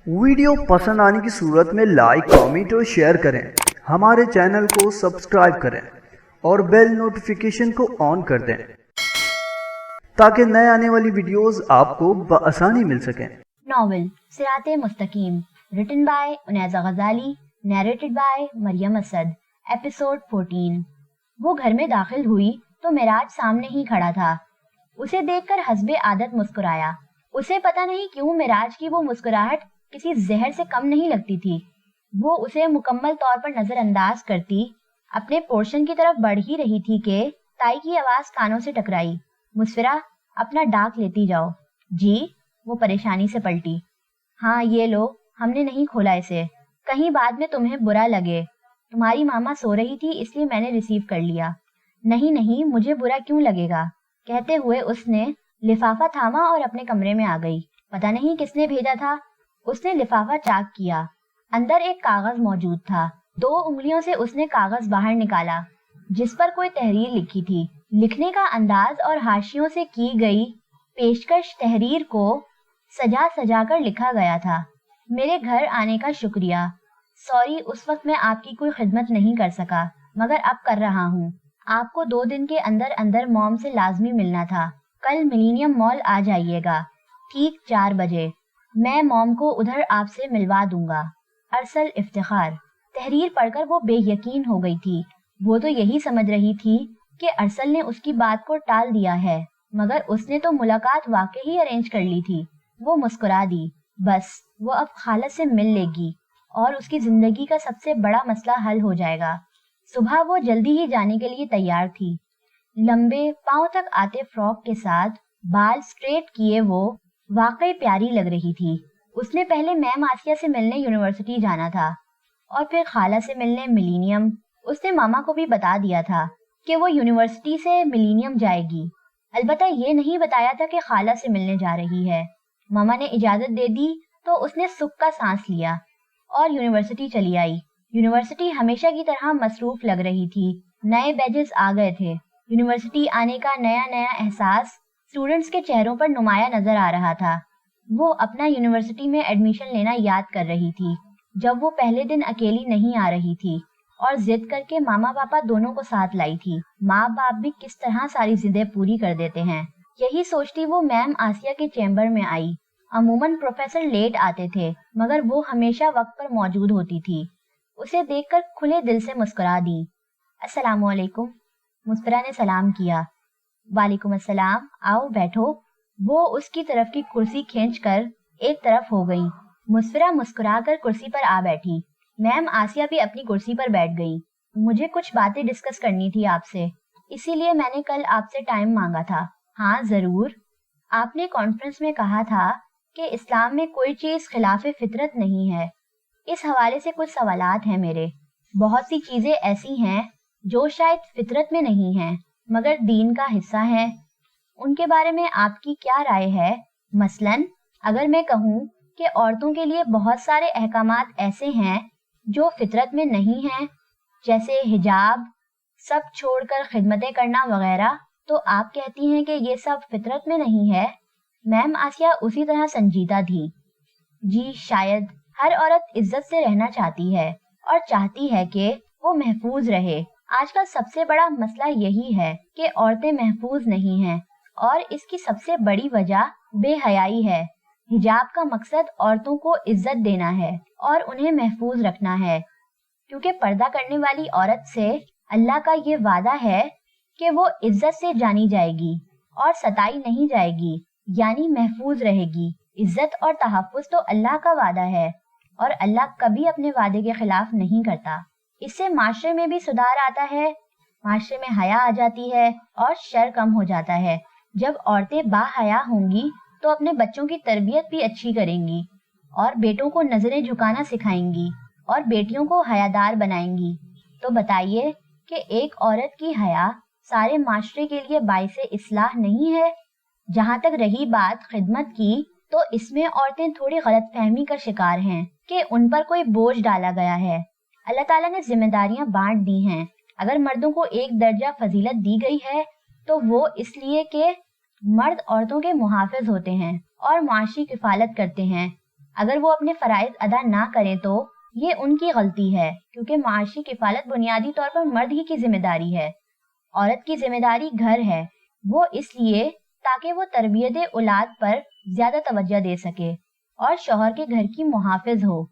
Video पसंद आने की सूरत में लाइक, कमेंट और शेयर करें। हमारे चैनल को सब्सक्राइब करें और बेल नोटिफिकेशन को ऑन कर दें ताकि नए आने वाली वीडियोस आपको बआसानी मिल सकें। Novel सिराते Mustakim, written by Unaiza Ghazali, narrated by Maryam Asad. Episode 14। वो घर में दाखिल हुई तो मिराज सामने ही खड़ा था। उसे देखकर हस्बे आदत मुस्कुराया। उसे पता नहीं क्यों मिराज की वो मुस्कुराहट किसी जहर से कम नहीं लगती थी। वो उसे मुकम्मल तौर पर नजरअंदाज करती अपने पोर्शन की तरफ बढ़ ही रही थी कि ताई की आवाज कानों से टकराई। मुस्फिरा, अपना डाक लेती जाओ। जी? वो परेशानी से पलटी। हाँ ये लो, हमने नहीं खोला इसे, कहीं बाद में तुम्हें बुरा लगे। तुम्हारी मामा सो रही थी इसलिए मैंने रिसीव कर लिया। नहीं नहीं, मुझे बुरा क्यों लगेगा, कहते हुए उसने लिफाफा थामा और अपने कमरे में आ गई। पता नहीं किसने भेजा था। उसने लिफाफा चाक किया। अंदर एक कागज मौजूद था। 2 उंगलियों से उसने कागज बाहर निकाला जिस पर कोई तहरीर लिखी थी। लिखने का अंदाज और हाशियों से की गई पेशकश तहरीर को सजा सजा कर लिखा गया था। मेरे घर आने का शुक्रिया। सॉरी, उस वक्त मैं आपकी कोई खिदमत नहीं कर सका, मगर अब कर रहा हूँ। आपको 2 दिन के अंदर अंदर मॉम से लाजमी मिलना था। कल मिलीनियम मॉल आ जाइएगा, ठीक 4 बजे। मैं मॉम को उधर आपसे मिलवा दूंगा। अरसल इफ्तिखार। तहरीर पढ़कर वो बेयकीन हो गई थी। वो तो यही समझ रही थी कि अरसल ने उसकी बात को टाल दिया है, मगर उसने तो मुलाकात वाकई ही अरेंज कर ली थी। वो मुस्कुरा दी। बस वो अब खाला से मिल लेगी और उसकी जिंदगी का सबसे बड़ा मसला हल हो जाएगा। सुबह वो जल्दी ही जाने के लिए तैयार थी। लंबे पांव तक आते फ्रॉक के साथ बाल स्ट्रेट किए वो वाकई प्यारी लग रही थी। उसने पहले मैम आसिया से मिलने यूनिवर्सिटी जाना था और फिर खाला से मिलने मिलीनियम। उसने मामा को भी बता दिया था कि वो यूनिवर्सिटी से मिलीनियम जाएगी। अलबत्ता ये नहीं बताया था कि खाला से मिलने जा रही है। मामा ने इजाजत दे दी तो उसने सुख का सांस लिया और यूनिवर्सिटी चली आई। यूनिवर्सिटी हमेशा की तरह मसरूफ लग रही थी। नए बैजेस आ गए थे। यूनिवर्सिटी आने का नया नया एहसास स्टूडेंट्स के चेहरों पर नुमाया नजर आ रहा था। वो अपना यूनिवर्सिटी में एडमिशन लेना याद कर रही थी जब वो पहले दिन अकेली नहीं आ रही थी और जिद करके मामा पापा दोनों को साथ लाई थी। माँ बाप भी किस तरह सारी जिदें पूरी कर देते हैं। यही सोचती वो मैम आसिया के चैम्बर में आई। अमूमन प्रोफेसर लेट आते थे मगर वो हमेशा वक्त पर मौजूद होती थी। उसे देखकर खुले दिल से मुस्कुरा दी। अस्सलामु अलैकुम। मुस्फिरा ने सलाम किया। वालेकुम अस्सलाम, आओ बैठो। वो उसकी तरफ की कुर्सी खींचकर एक तरफ हो गई। मुस्फिरा मुस्कुराकर कुर्सी पर आ बैठी। मैम आसिया भी अपनी कुर्सी पर बैठ गई। मुझे कुछ बातें डिस्कस करनी थी आपसे, इसीलिए मैंने कल आपसे टाइम मांगा था। हाँ जरूर। आपने कॉन्फ्रेंस में कहा था कि इस्लाम में कोई चीज खिलाफे फितरत नहीं है। इस हवाले से कुछ सवालात हैं मेरे। बहुत सी चीजें ऐसी हैं जो शायद फितरत में नहीं हैं मगर दीन का हिस्सा है। उनके बारे में आपकी क्या राय है? मसलन अगर मैं कहूँ कि औरतों के लिए बहुत सारे अहकामात ऐसे हैं जो फितरत में नहीं हैं, जैसे हिजाब, सब छोड़कर खिदमतें करना वगैरह, तो आप कहती हैं कि ये सब फितरत में नहीं है। मैम आसिया उसी तरह संजीदा थी। जी शायद। हर औरत इज्जत से रहना चाहती है और चाहती है कि वो महफूज रहे। आजकल सबसे बड़ा मसला यही है कि औरतें महफूज नहीं हैं और इसकी सबसे बड़ी वजह बेहयाई है। हिजाब का मकसद औरतों को इज्जत देना है और उन्हें महफूज रखना है, क्योंकि पर्दा करने वाली औरत से अल्लाह का ये वादा है कि वो इज्जत से जानी जाएगी और सताई नहीं जाएगी, यानी महफूज रहेगी। इज्जत और तहफ्फुज तो अल्लाह का वादा है और अल्लाह कभी अपने वादे के खिलाफ नहीं करता। इससे माशरे में भी सुधार आता है, माशरे में हया आ जाती है और शर कम हो जाता है। जब औरतें बाहया होंगी तो अपने बच्चों की तरबियत भी अच्छी करेंगी और बेटों को नजरें झुकाना सिखाएंगी और बेटियों को हयादार बनाएंगी। तो बताइए कि एक औरत की हया सारे माशरे के लिए बाइसे इस्लाह नहीं है? जहाँ तक रही बात खिदमत की, तो इसमें औरतें थोड़ी गलतफहमी का शिकार हैं कि उन पर कोई बोझ डाला गया है। अल्लाह ताला ने जिम्मेदारियां बांट दी हैं। अगर मर्दों को एक दर्जा फजीलत दी गई है तो वो इसलिए कि मर्द औरतों के मुहाफिज होते हैं और मुआशी किफालत करते हैं, اگر وہ اپنے فرائض ادا نہ کریں تو یہ ان کی غلطی ہے، کیونکہ معاشی کفالت بنیادی طور پر مرد ہی کی ذمہ داری ہے۔ عورت کی ذمہ داری گھر ہے، وہ اس لیے تاکہ وہ تربیت اولاد پر زیادہ توجہ دے سکے اور شوہر کے گھر کی محافظ ہو۔